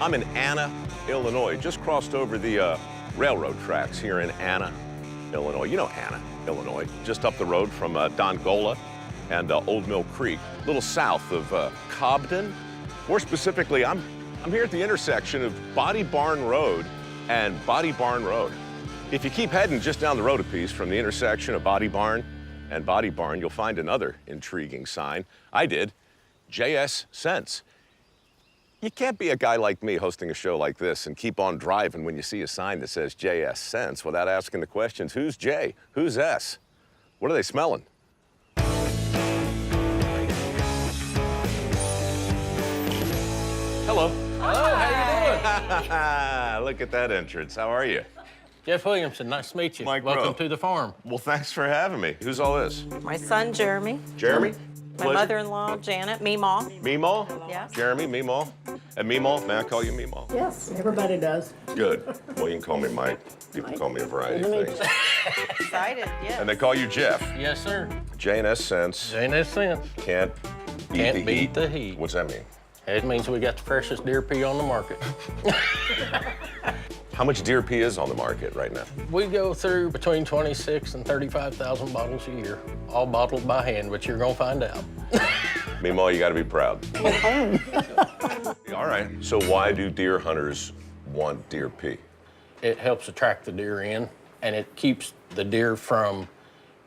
I'm in Anna, Illinois. Just crossed over the railroad tracks here in Anna, Illinois. You know Anna, Illinois. Just up the road from Dongola and Old Mill Creek, a little south of Cobden. More specifically, I'm here at the intersection of Body Barn Road and Body Barn Road. If you keep heading just down the road a piece from the intersection of Body Barn and Body Barn, you'll find another intriguing sign. I did, JS Sense. You can't be a guy like me hosting a show like this and keep on driving when you see a sign that says JS Sense without asking the questions, who's J, who's S? What are they smelling? Hello. Hello, how you doing? Look at that entrance. How are you? Jeff Williamson, nice to meet you. Mike Welcome Rowe. to the farm. Well, thanks for having me. Who's all this? My son, Jeremy. Jeremy? My mother-in-law, Janet. Meemaw. Meemaw? Yes. Jeremy, Meemaw. And Meemaw, may I call you Meemaw? Yes, everybody does. Good. Well, you can call me Mike. People call me a variety of things. Excited, yes. And they call you Jeff. Yes, sir. JS Sense. Ain't that sense? Can't beat the heat. What's that mean? It means we got the freshest deer pee on the market. How much deer pee is on the market right now? We go through between 26 and 35,000 bottles a year, all bottled by hand, but you're gonna find out. Meemaw, you gotta be proud. All right, so why do deer hunters want deer pee? It helps attract the deer in, and it keeps the deer from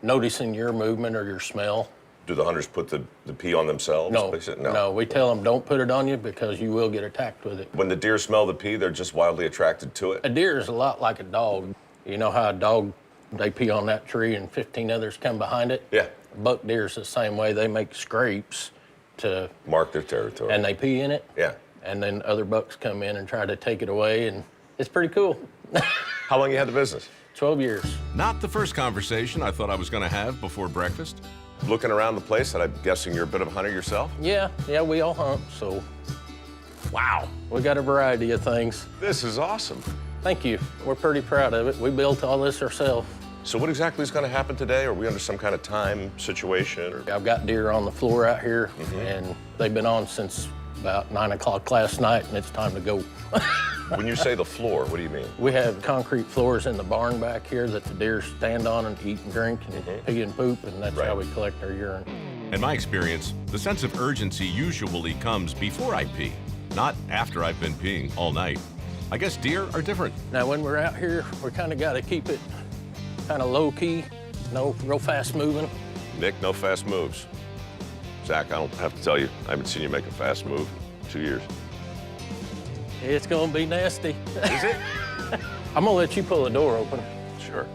noticing your movement or your smell. Do the hunters put the pee on themselves? No, we tell them don't put it on you because you will get attacked with it. When the deer smell the pee, they're just wildly attracted to it? A deer is a lot like a dog. You know how a dog, they pee on that tree and 15 others come behind it? Yeah. Buck deer's the same way. They make scrapes to Mark their territory. and they pee in it. Yeah. And then other bucks come in and try to take it away, and it's pretty cool. How long you had the business? 12 years. Not the first conversation I thought I was going to have before breakfast. Looking around the place, and I'm guessing you're a bit of a hunter yourself? Yeah, we all hunt, so Wow. we got a variety of things. This is awesome. Thank you. We're pretty proud of it. We built all this ourselves. So what exactly is going to happen today? Are we under some kind of time situation? Or... I've got deer on the floor out here, and they've been on since about 9 o'clock last night, and it's time to go. When you say the floor, what do you mean? We have concrete floors in the barn back here that the deer stand on and eat and drink and pee and poop, and that's how we collect our urine. In my experience, the sense of urgency usually comes before I pee, not after I've been peeing all night. I guess deer are different. Now, when we're out here, we kind of got to keep it kind of low-key, no real fast moving. Nick, no fast moves. Zach, I don't have to tell you, I haven't seen you make a fast move in 2 years. It's gonna be nasty. Is it? I'm gonna let you pull the door open. Sure.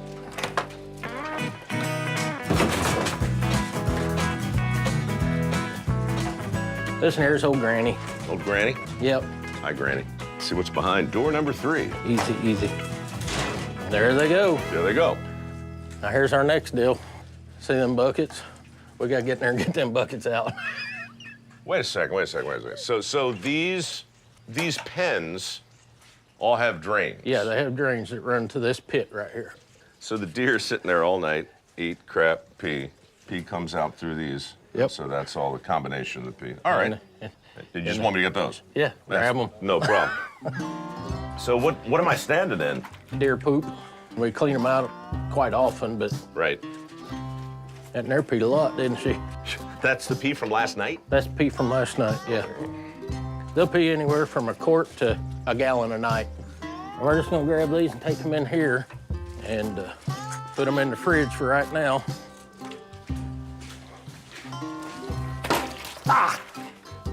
This one here's old Granny. Old Granny? Yep, Hi, Granny. Let's see what's behind door number 3. easy, easy. There they go. There they go. Now here's our next deal. See them buckets? We gotta get in there and get them buckets out. Wait a second. So these pens all have drains? Yeah, they have drains that run to this pit right here. So the deer sitting there all night, eat, crap, pee. Pee comes out through these. Yep. So that's all the combination of the pee. All right. And- Did you just want me to get those? Yeah, grab them. No problem. So what am I standing in? Deer poop. We clean them out quite often, but Right. that deer peed a lot, didn't she? That's the pee from last night? That's pee from last night, yeah. They'll pee anywhere from a quart to a gallon a night. We're just gonna grab these and take them in here and put them in the fridge for right now.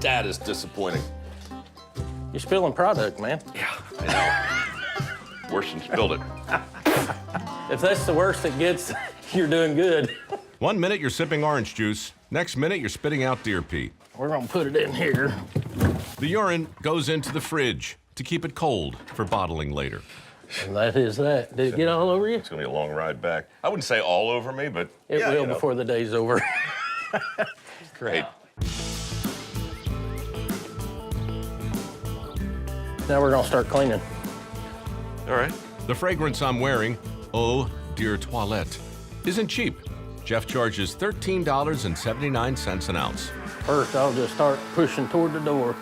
That is disappointing. You're spilling product, man. Yeah, I know. Worse than spilled it. If that's the worst it gets, you're doing good. 1 minute you're sipping orange juice, next minute you're spitting out deer pee. We're gonna put it in here. The urine goes into the fridge to keep it cold for bottling later. And that is that. Did it get all over you? It's gonna be a long ride back. I wouldn't say all over me, but It yeah, will you know. before the day's over. Great. Now we're gonna start cleaning. All right. The fragrance I'm wearing, Eau de Toilette, isn't cheap. Jeff charges $13.79 an ounce. First, I'll just start pushing toward the door.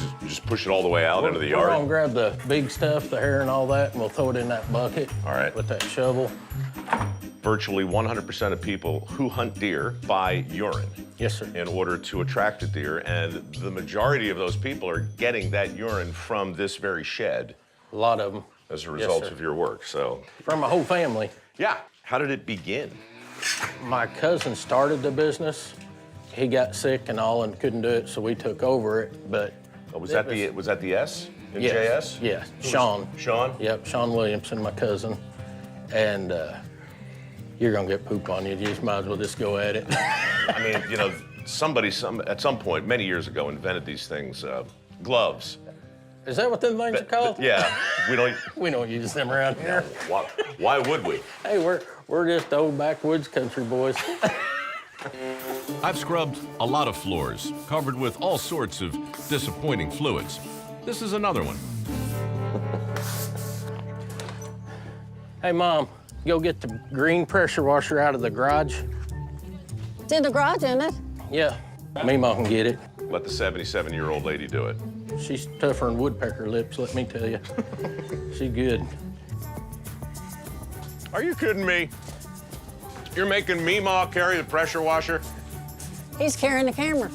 You just push it all the way out into the We're yard? gonna grab the big stuff, the hair and all that, and we'll throw it in that bucket. All right. With that shovel. Virtually 100% of people who hunt deer buy urine. Yes, sir. In order to attract a deer, and the majority of those people are getting that urine from this very shed. A lot of them. As a result Yes, sir. of your work, so. From my whole family. Yeah, how did it begin? My cousin started the business. He got sick and all and couldn't do it, so we took over it, but. Was that the S in Yes, JS? yeah, Sean. Sean? Yep, Sean Williamson, my cousin. And you're gonna get poop on you. You just might as well just go at it. I mean, you know, somebody at some point, many years ago, invented these things, gloves. Is that what them things are called? Yeah, we don't. We don't use them around here. Why would we? Hey, we're just old backwoods country boys. I've scrubbed a lot of floors, covered with all sorts of disappointing fluids. This is another one. Hey, Mom, go get the green pressure washer out of the garage. It's in the garage, isn't it? Yeah, Mima can get it. Let the 77-year-old lady do it. She's tougher than woodpecker lips, let me tell you. She's good. Are you kidding me? You're making Meemaw carry the pressure washer? He's carrying the camera.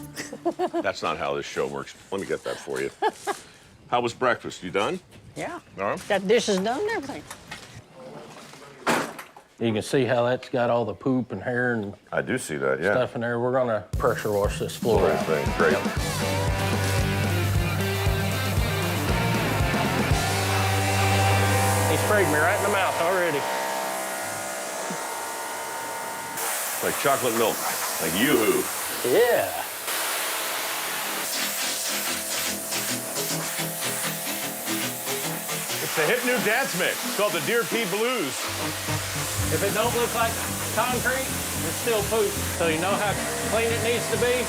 That's not how this show works. Let me get that for you. How was breakfast? You done? Yeah. All right. Got dishes done and everything. You can see how that's got all the poop and hair and I do see that, yeah. stuff in there. We're gonna pressure wash this floor Whole out. thing, great. He sprayed me right in the mouth already. Like chocolate milk, like yoo-hoo. Yeah. It's the hip new dance mix. It's called the Deer Pea Blues. If it don't look like concrete, it's still poop. So you know how clean it needs to be?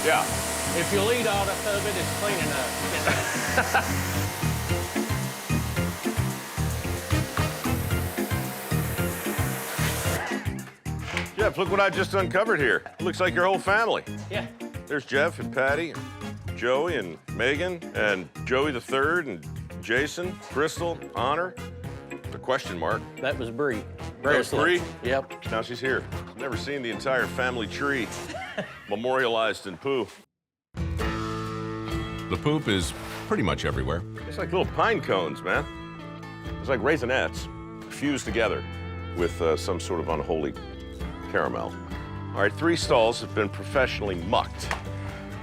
Yeah. If you'll eat all of it, it's clean enough. Jeff, look what I just uncovered here. It looks like your whole family. Yeah. There's Jeff and Patty, and Joey and Megan, and Joey the Third, and Jason, Crystal, Honor. The question mark. That was Bree. That was Bree? Yep. Now she's here. Never seen the entire family tree memorialized in poo. The poop is pretty much everywhere. It's like little pine cones, man. It's like raisinets fused together with some sort of unholy caramel. All right, 3 stalls have been professionally mucked.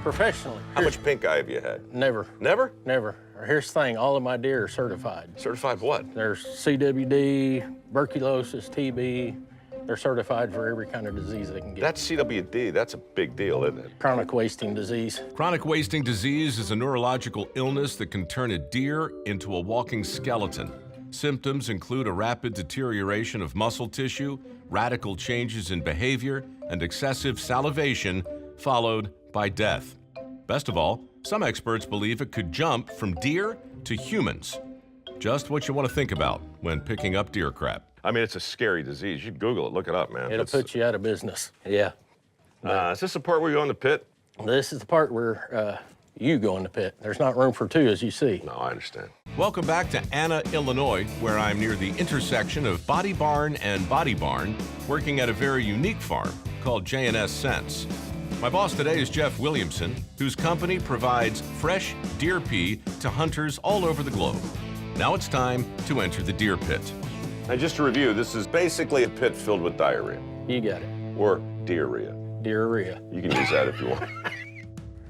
Professionally. How much pink eye have you had? Never. Never? Never. Here's the thing, all of my deer are certified. Certified what? There's CWD, tuberculosis, TB. They're certified for every kind of disease they can get. That's CWD. That's a big deal, isn't it? Chronic wasting disease. Chronic wasting disease is a neurological illness that can turn a deer into a walking skeleton. Symptoms include a rapid deterioration of muscle tissue, radical changes in behavior, and excessive salivation, followed by death. Best of all, some experts believe it could jump from deer to humans. Just what you want to think about when picking up deer crap. I mean, it's a scary disease. You Google it, look it up, man. It'll put you out of business. Yeah. Is this the part where you go in the pit? This is the part where you go in the pit. There's not room for 2, as you see. No, I understand. Welcome back to Anna, Illinois, where I'm near the intersection of Body Barn and Body Barn, working at a very unique farm called J&S Sense. My boss today is Jeff Williamson, whose company provides fresh deer pea to hunters all over the globe. Now it's time to enter the deer pit. And just to review, this is basically a pit filled with diarrhea. You got it. Or diarrhea. Diarrhea. You can use that if you want.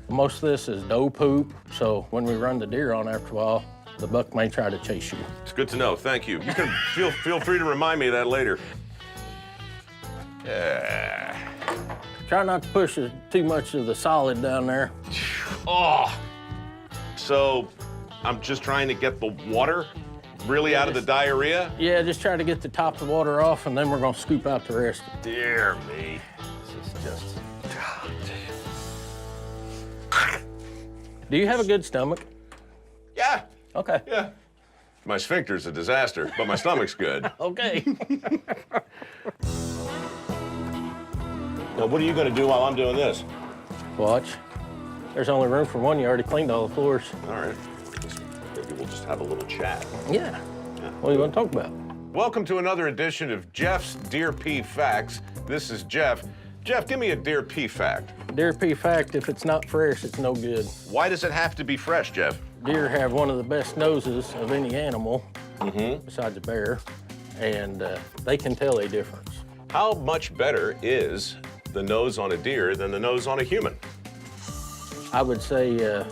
Most of this is doe poop, so when we run the deer on after a while, the buck may try to chase you. It's good to know, thank you. You can feel free to remind me of that later. Yeah. Try not to push too much of the solid down there. Oh. So I'm just trying to get the water really out of the diarrhea? Yeah, just try to get the top of the water off, and then we're gonna scoop out the rest. Dear me. This is just... Do you have a good stomach? Yeah. Okay. Yeah. My sphincter's a disaster, but my stomach's good. Okay. Now, what are you gonna do while I'm doing this? Watch. There's only room for one. You already cleaned all the floors. All right. Maybe we'll just have a little chat. Yeah. What do you want to talk about? Welcome to another edition of Jeff's Deer Pea Facts. This is Jeff. Jeff, give me a deer pea fact. Deer pea fact, if it's not fresh, it's no good. Why does it have to be fresh, Jeff? Deer have one of the best noses of any animal, besides a bear, and they can tell a difference. How much better is the nose on a deer than the nose on a human? I would say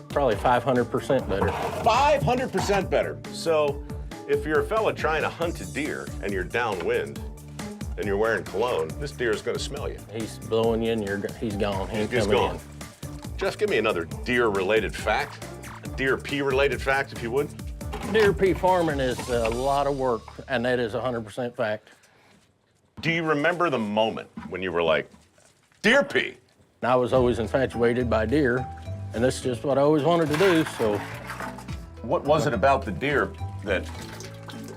probably 500% better. 500% better. So if you're a fella trying to hunt a deer and you're downwind and you're wearing cologne, this deer is going to smell you. He's blowing you and he's gone. He ain't He's coming gone. Jeff, give me another deer-related fact. A deer pea-related fact, if you would. in. Deer pea farming is a lot of work, and that is 100% fact. Do you remember the moment when you were like, deer pea? I was always infatuated by deer, and this is just what I always wanted to do, so What was it about the deer that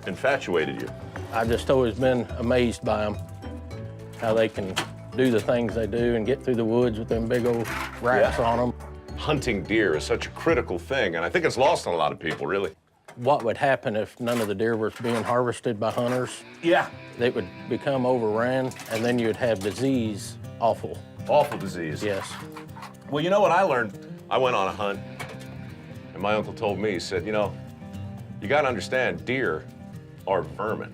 infatuated you? I've just always been amazed by them, how they can do the things they do and get through the woods with them big old racks on them. Hunting deer is such a critical thing, and I think it's lost on a lot of people, really. What would happen if none of the deer was being harvested by hunters? Yeah. They would become overran, and then you'd have disease. Awful. Awful disease. Yes. Well, you know what I learned? I went on a hunt, and my uncle told me, he said, you know, you got to understand, deer are vermin.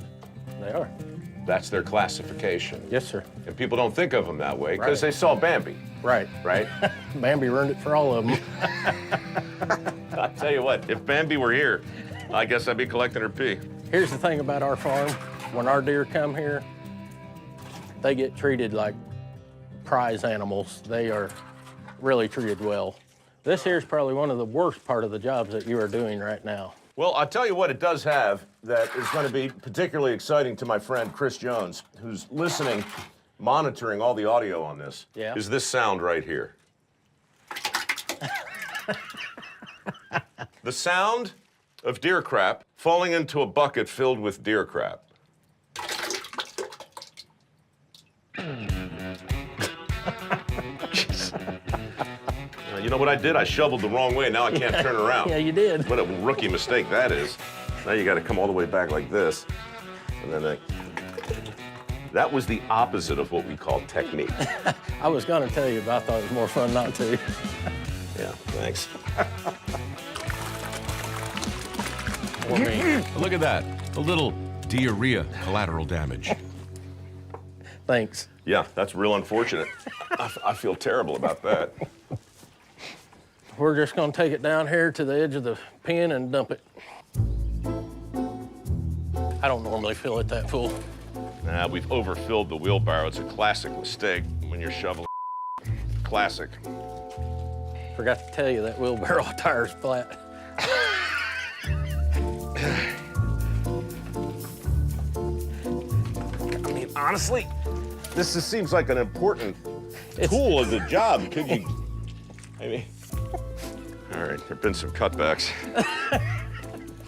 They are. That's their classification. Yes, sir. And people don't think of them that way because Right. they saw Bambi, Right. right? Bambi ruined it for all of them. I tell you what, if Bambi were here, I guess I'd be collecting her pee. Here's the thing about our farm. When our deer come here, they get treated like prize animals. They are really treated well. This here is probably one of the worst part of the jobs that you are doing right now. Well, I'll tell you what it does have that is going to be particularly exciting to my friend Chris Jones, who's listening, monitoring all the audio on this, Yeah. is this sound right here. The sound of deer crap falling into a bucket filled with deer crap. You know what I did? I shoveled the wrong way. Now I can't turn around. Yeah, you did. What a rookie mistake that is. Now you got to come all the way back like this. And then that was the opposite of what we call technique. I was going to tell you, but I thought it was more fun not to. Yeah, thanks. For me. Look at that. A little diarrhea collateral damage. Thanks. Yeah, that's real unfortunate. I feel terrible about that. We're just going to take it down here to the edge of the pen and dump it. I don't normally fill it that full. Nah, we've overfilled the wheelbarrow. It's a classic mistake when you're shoveling. Classic. Forgot to tell you that wheelbarrow tire's flat. I mean, honestly, this just seems like an important tool of the job. Could you, I mean, all right, there've been some cutbacks.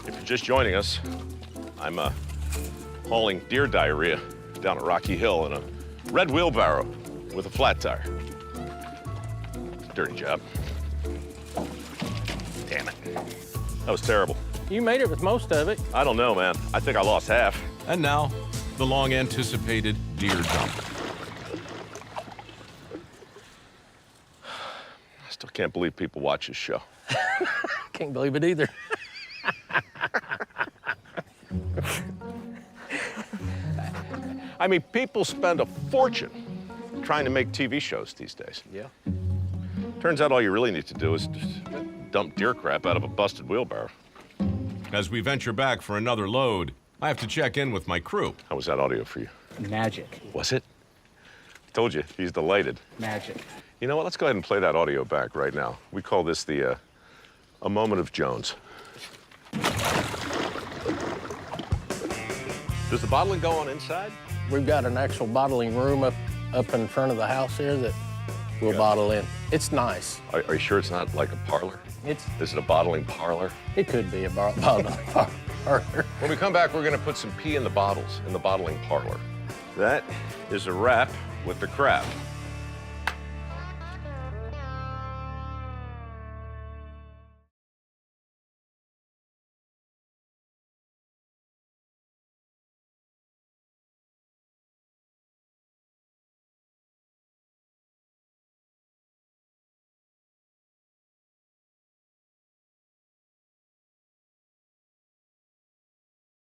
If you're just joining us, I'm hauling deer diarrhea down a rocky hill in a red wheelbarrow with a flat tire. Dirty job. Damn it. That was terrible. You made it with most of it. I don't know, man. I think I lost half. And now, the long-anticipated deer dump. I still can't believe people watch this show. Can't believe it either. I mean, people spend a fortune trying to make TV shows these days. Yeah. Turns out all you really need to do is just dump deer crap out of a busted wheelbarrow. As we venture back for another load, I have to check in with my crew. How was that audio for you? Magic. Was it? I told you, he's delighted. Magic. You know what? Let's go ahead and play that audio back right now. We call this the a moment of Jones. Does the bottling go on inside? We've got an actual bottling room up in front of the house here that we'll bottle in. It's nice. Are you sure it's not like a parlor? Is it a bottling parlor? It could be a bottling parlor. When we come back, we're gonna put some pee in the bottles in the bottling parlor. That is a wrap with the crap.